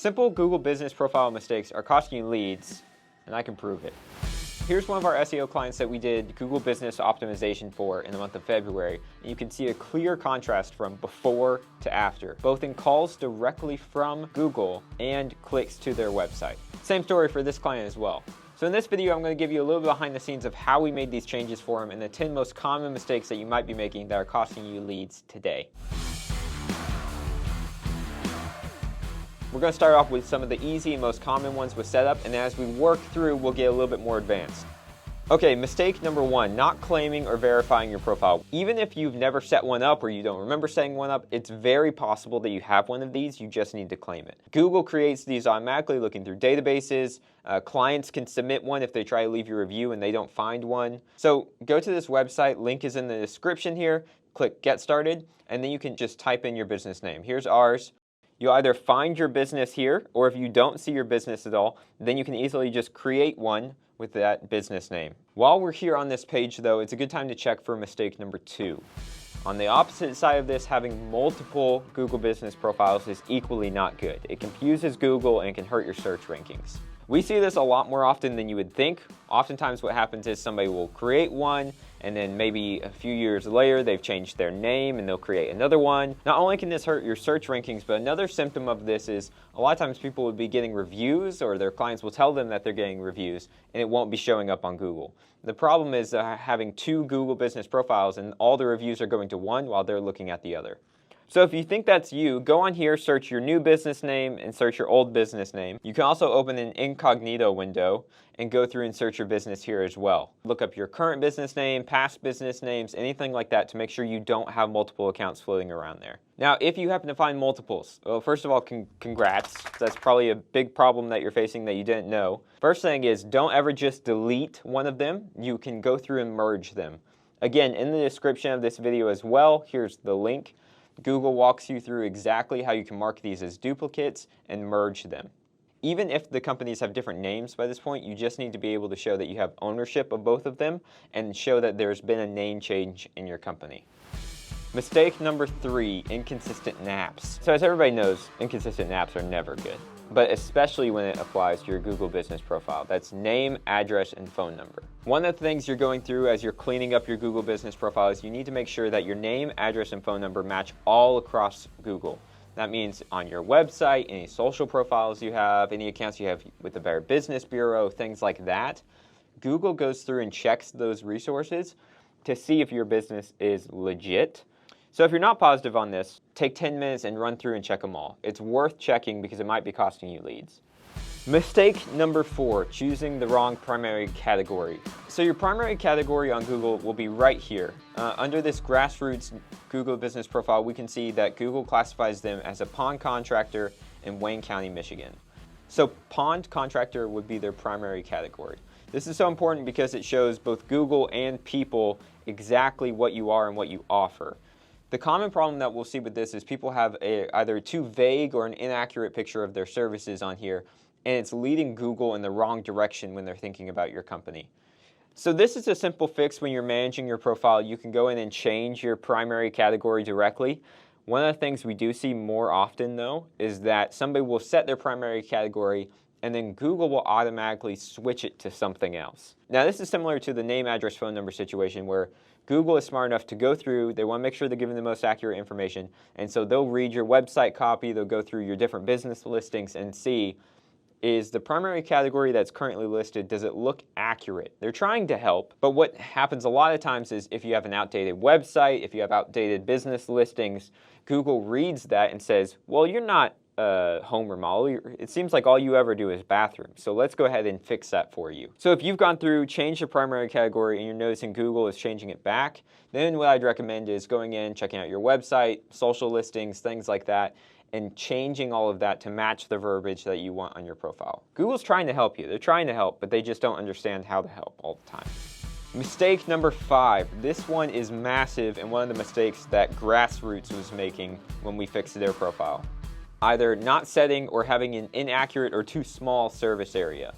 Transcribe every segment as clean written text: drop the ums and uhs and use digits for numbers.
Simple Google business profile mistakes are costing you leads, and I can prove it. Here's one of our SEO clients that we did Google business optimization for in the month of February, and you can see a clear contrast from before to after, both in calls directly from Google and clicks to their website. Same story for this client as well. So in this video, I'm going to give you a little behind the scenes of how we made these changes for him and the 10 most common mistakes that you might be making that are costing you leads today. We're going to start off with some of the easy and most common ones with setup, and as we work through, we'll get a little bit more advanced. Okay, mistake number 1, not claiming or verifying your profile. Even if you've never set one up or you don't remember setting one up, it's very possible that you have one of these, you just need to claim it. Google creates these automatically looking through databases. Clients can submit one if they try to leave you a review and they don't find one. So go to this website, link is in the description here, click Get Started, and then you can just type in your business name. Here's ours. You'll either find your business here, or if you don't see your business at all, then you can easily just create one with that business name. While we're here on this page though, it's a good time to check for mistake number 2. On the opposite side of this, having multiple Google business profiles is equally not good. It confuses Google and can hurt your search rankings. We see this a lot more often than you would think. Oftentimes what happens is somebody will create one, and then maybe a few years later they've changed their name and they'll create another one. Not only can this hurt your search rankings, but another symptom of this is a lot of times people will be getting reviews, or their clients will tell them that they're getting reviews, and it won't be showing up on Google. The problem is having 2 Google business profiles and all the reviews are going to one while they're looking at the other. So if you think that's you, go on here, search your new business name and search your old business name. You can also open an incognito window and go through and search your business here as well. Look up your current business name, past business names, anything like that to make sure you don't have multiple accounts floating around there. Now, if you happen to find multiples, well, first of all, congrats. That's probably a big problem that you're facing that you didn't know. First thing is, don't ever just delete one of them. You can go through and merge them. Again, in the description of this video as well, here's the link. Google walks you through exactly how you can mark these as duplicates and merge them. Even if the companies have different names by this point, you just need to be able to show that you have ownership of both of them and show that there's been a name change in your company. Mistake number 3, inconsistent N.A.P.s. So as everybody knows, inconsistent N.A.P.s are never good, but especially when it applies to your Google business profile. That's name, address, and phone number. One of the things you're going through as you're cleaning up your Google business profile is you need to make sure that your name, address, and phone number match all across Google. That means on your website, any social profiles you have, any accounts you have with the Better Business Bureau, things like that. Google goes through and checks those resources to see if your business is legit. So if you're not positive on this, take 10 minutes and run through and check them all. It's worth checking because it might be costing you leads. Mistake number 4, choosing the wrong primary category. So your primary category on Google will be right here. Under this grassroots Google business profile, we can see that Google classifies them as a pond contractor in Wayne County, Michigan. So pond contractor would be their primary category. This is so important because it shows both Google and people exactly what you are and what you offer. The common problem that we'll see with this is people have either too vague or an inaccurate picture of their services on here, and it's leading Google in the wrong direction when they're thinking about your company. So this is a simple fix when you're managing your profile. You can go in and change your primary category directly. One of the things we do see more often though is that somebody will set their primary category and then Google will automatically switch it to something else. Now this is similar to the name, address, phone number situation where Google is smart enough to go through, they want to make sure they're giving the most accurate information, and so they'll read your website copy, they'll go through your different business listings and see, is the primary category that's currently listed, does it look accurate? They're trying to help, but what happens a lot of times is if you have an outdated website, if you have outdated business listings, Google reads that and says, well, you're not home remodel. It seems like all you ever do is bathrooms. So let's go ahead and fix that for you. So if you've gone through, changed the primary category, and you're noticing Google is changing it back, then what I'd recommend is going in, checking out your website, social listings, things like that, and changing all of that to match the verbiage that you want on your profile. Google's trying to help you. They're trying to help, but they just don't understand how to help all the time. Mistake number 5. This one is massive and one of the mistakes that Grassroots was making when we fixed their profile. Either not setting or having an inaccurate or too small service area.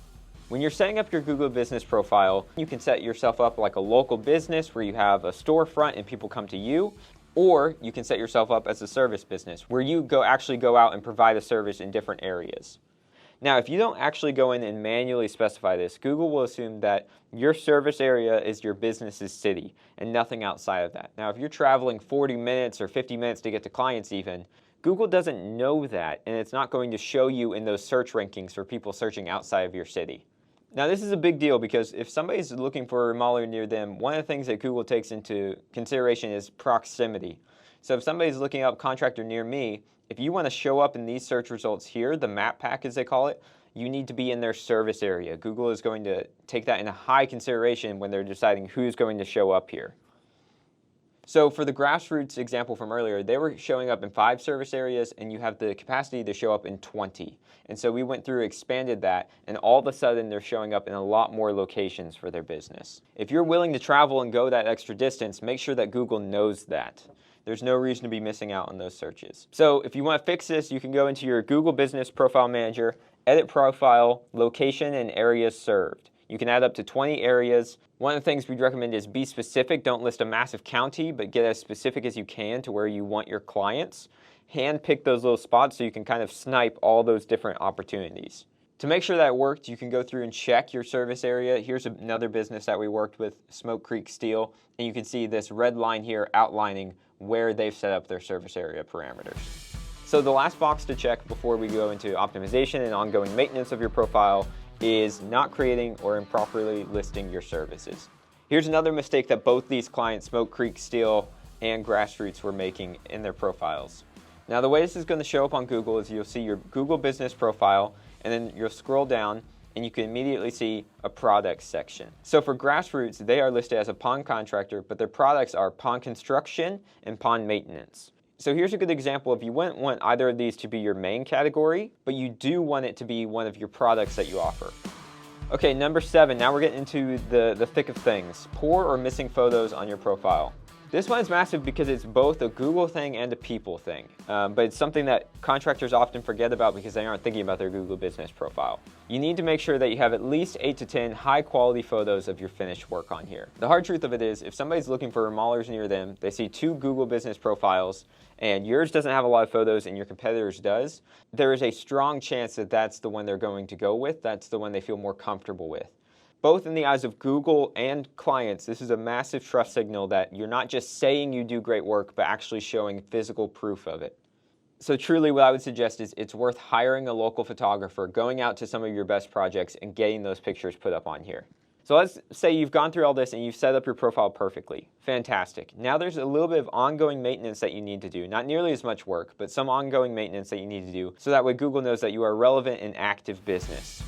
When you're setting up your Google business profile, you can set yourself up like a local business where you have a storefront and people come to you. Or you can set yourself up as a service business where you actually go out and provide a service in different areas. Now, if you don't actually go in and manually specify this, Google will assume that your service area is your business's city and nothing outside of that. Now, if you're traveling 40 minutes or 50 minutes to get to clients even, Google doesn't know that, and it's not going to show you in those search rankings for people searching outside of your city. Now, this is a big deal because if somebody's looking for a remodeler near them, one of the things that Google takes into consideration is proximity. So if somebody's looking up contractor near me, if you want to show up in these search results here, the map pack as they call it, you need to be in their service area. Google is going to take that into high consideration when they're deciding who's going to show up here. So for the grassroots example from earlier, they were showing up in 5 service areas, and you have the capacity to show up in 20. And so we went through, expanded that, and all of a sudden they're showing up in a lot more locations for their business. If you're willing to travel and go that extra distance, make sure that Google knows that. There's no reason to be missing out on those searches. So if you want to fix this, you can go into your Google Business Profile Manager, edit profile, location, and areas served. You can add up to 20 areas. One of the things we'd recommend is be specific. Don't list a massive county, but get as specific as you can to where you want your clients. Hand pick those little spots so you can kind of snipe all those different opportunities. To make sure that it worked, you can go through and check your service area. Here's another business that we worked with, Smoke Creek Steel, and you can see this red line here outlining where they've set up their service area parameters. So the last box to check before we go into optimization and ongoing maintenance of your profile is not creating or improperly listing your services. Here's another mistake that both these clients, Smoke Creek Steel and Grassroots, were making in their profiles. Now the way this is going to show up on Google is you'll see your Google business profile, and then you'll scroll down and you can immediately see a products section. So for Grassroots, they are listed as a pond contractor, but their products are pond construction and pond maintenance. So here's a good example if you wouldn't want either of these to be your main category, but you do want it to be one of your products that you offer. Okay, number 7, now we're getting into the thick of things. Poor or missing photos on your profile. This one is massive because it's both a Google thing and a people thing, but it's something that contractors often forget about because they aren't thinking about their Google business profile. You need to make sure that you have at least 8 to 10 high quality photos of your finished work on here. The hard truth of it is, if somebody's looking for remodelers near them, they see 2 Google business profiles, and yours doesn't have a lot of photos and your competitors does, there is a strong chance that that's the one they're going to go with, that's the one they feel more comfortable with. Both in the eyes of Google and clients, this is a massive trust signal that you're not just saying you do great work, but actually showing physical proof of it. So truly what I would suggest is it's worth hiring a local photographer, going out to some of your best projects and getting those pictures put up on here. So let's say you've gone through all this and you've set up your profile perfectly. Fantastic. Now there's a little bit of ongoing maintenance that you need to do. Not nearly as much work, but some ongoing maintenance that you need to do so that way Google knows that you are relevant and active business.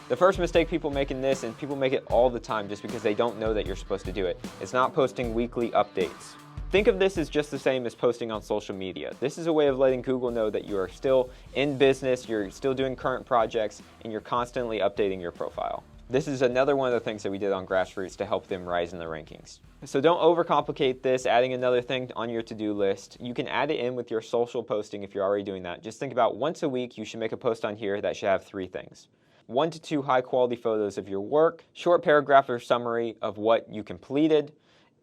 The first mistake people make in this, and people make it all the time just because they don't know that you're supposed to do it, is not posting weekly updates. Think of this as just the same as posting on social media. This is a way of letting Google know that you are still in business, you're still doing current projects, and you're constantly updating your profile. This is another one of the things that we did on Grassroots to help them rise in the rankings. So don't overcomplicate this, adding another thing on your to-do list. You can add it in with your social posting if you're already doing that. Just think about once a week you should make a post on here that should have 3 things. 1 to 2 high-quality photos of your work, short paragraph or summary of what you completed.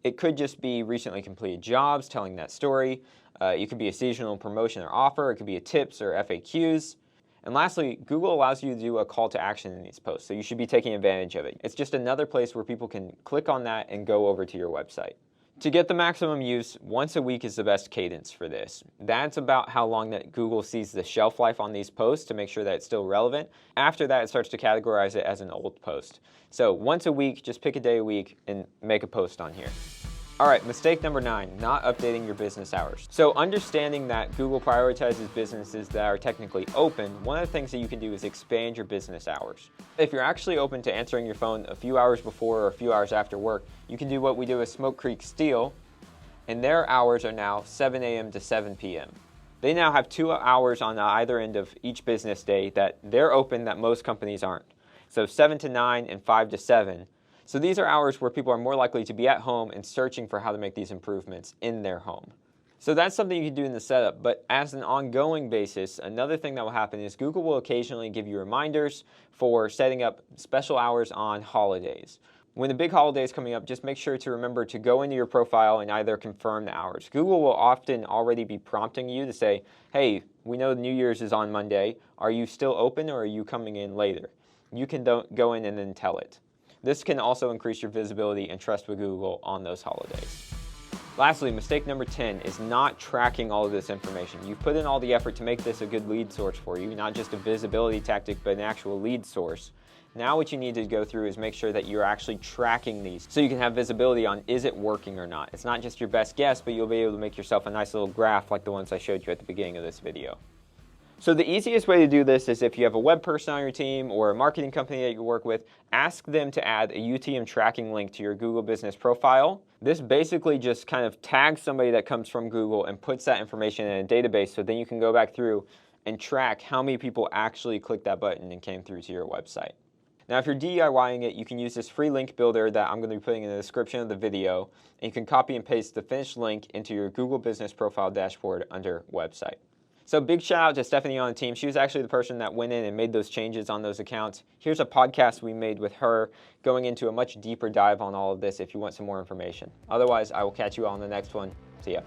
It could just be recently completed jobs, telling that story. It could be a seasonal promotion or offer. It could be a tips or FAQs. And lastly, Google allows you to do a call to action in these posts, so you should be taking advantage of it. It's just another place where people can click on that and go over to your website. To get the maximum use, once a week is the best cadence for this. That's about how long that Google sees the shelf life on these posts to make sure that it's still relevant. After that, it starts to categorize it as an old post. So once a week, just pick a day a week and make a post on here. All right, mistake number 9, not updating your business hours. So understanding that Google prioritizes businesses that are technically open, one of the things that you can do is expand your business hours. If you're actually open to answering your phone a few hours before or a few hours after work, you can do what we do with Smoke Creek Steel, and their hours are now 7 a.m. to 7 p.m. They now have 2 hours on either end of each business day that they're open that most companies aren't. So 7 to 9 and 5 to 7. So these are hours where people are more likely to be at home and searching for how to make these improvements in their home. So that's something you can do in the setup, but as an ongoing basis, another thing that will happen is Google will occasionally give you reminders for setting up special hours on holidays, When the big holiday is coming up, just make sure to remember to go into your profile and either confirm the hours. Google will often already be prompting you to say, hey, we know New Year's is on Monday. Are you still open or are you coming in later? You can go in and then tell it. This can also increase your visibility and trust with Google on those holidays. Lastly, mistake number 10 is not tracking all of this information. You've put in all the effort to make this a good lead source for you, not just a visibility tactic, but an actual lead source. Now what you need to go through is make sure that you're actually tracking these so you can have visibility on is it working or not. It's not just your best guess, but you'll be able to make yourself a nice little graph like the ones I showed you at the beginning of this video. So the easiest way to do this is if you have a web person on your team or a marketing company that you work with, ask them to add a UTM tracking link to your Google business profile. This basically just kind of tags somebody that comes from Google and puts that information in a database so then you can go back through and track how many people actually clicked that button and came through to your website. Now if you're DIYing it, you can use this free link builder that I'm going to be putting in the description of the video, and you can copy and paste the finished link into your Google business profile dashboard under website. So big shout out to Stephanie on the team. She was actually the person that went in and made those changes on those accounts. Here's a podcast we made with her going into a much deeper dive on all of this if you want some more information. Otherwise, I will catch you all on the next one. See ya.